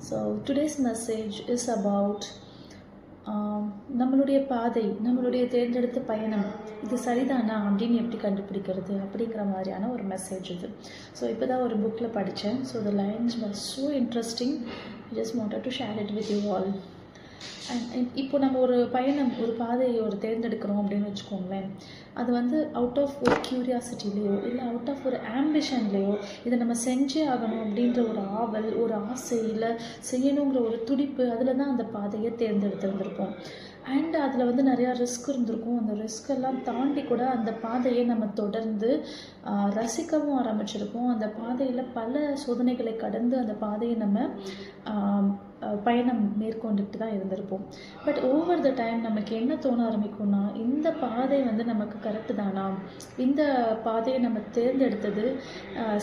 So today's message is about நம்மளுடைய பாதை, நம்மளுடைய தேர்ந்தெடுத்த பயணம் இது சரிதானா அப்படின்னு எப்படி கண்டுபிடிக்கிறது அப்படிங்கிற மாதிரியான ஒரு மெசேஜ் இது. ஸோ இப்போ தான் ஒரு புக்கில் படித்தேன். So the lines was so interesting. I just wanted to share it with you all. And இப்போ நம்ம ஒரு பயணம், ஒரு பாதையை தேர்ந்தெடுக்கிறோம் அப்படின்னு வச்சுக்கோங்களேன். அது அவுட் ஆஃப் ஒரு க்யூரியாசிட்டிலேயோ இல்லை அவுட் ஆஃப் ஒரு ஆம்பிஷன்லேயோ இதை நம்ம செஞ்சே ஆகணும் அப்படின்ற ஒரு ஆவல், ஒரு ஆசை, இல்லை செய்யணுங்கிற ஒரு துடிப்பு, அதில் தான் அந்த பாதையை தேர்ந்தெடுத்திருந்திருப்போம். அண்ட் அதில் நிறையா ரிஸ்க் இருந்திருக்கும். அந்த ரிஸ்கெல்லாம் தாண்டி கூட அந்த பாதையை நம்ம தொடர்ந்து ரசிக்கவும் ஆரம்பிச்சிருப்போம். அந்த பாதையில் பல சோதனைகளை கடந்து அந்த பாதையை நம்ம பயணம் மேற்கொண்டுட்டு தான் இருந்திருப்போம். பட் ஓவர் த டைம் நமக்கு என்ன தோண ஆரம்பிக்கும்னா, இந்த பாதை நமக்கு கரெக்டு தானா, இந்த பாதையை நம்ம தேர்ந்தெடுத்தது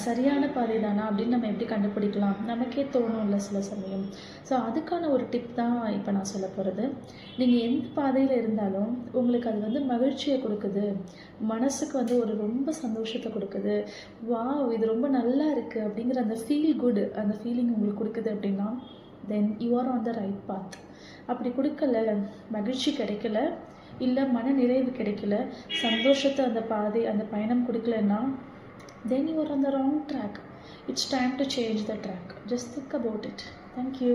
சரியான பாதை தானா அப்படின்னு நம்ம எப்படி கண்டுபிடிக்கலாம், நமக்கே தோணும்ல சில சமயம். ஸோ அதுக்கான ஒரு டிப் தான் இப்போ நான் சொல்ல போகிறது. நீங்கள் எந்த பாதையில் இருந்தாலும் உங்களுக்கு அது மகிழ்ச்சியை கொடுக்குது, மனசுக்கு ஒரு ரொம்ப சந்தோஷத்தை கொடுக்குது, இது ரொம்ப நல்லா இருக்குது அப்படிங்கிற அந்த ஃபீல் குட், அந்த ஃபீலிங் உங்களுக்கு கொடுக்குது அப்படின்னா then you are on the right path. அப்படி கொடுக்கல, மகிழ்ச்சி கிடைக்கல, இல்லை மன நிறைவு கிடைக்கல, சந்தோஷத்தை அந்த பாதை, அந்த பயணம் கொடுக்கலன்னா then you are on the wrong track. It's time to change the track. Just think about it. Thank you.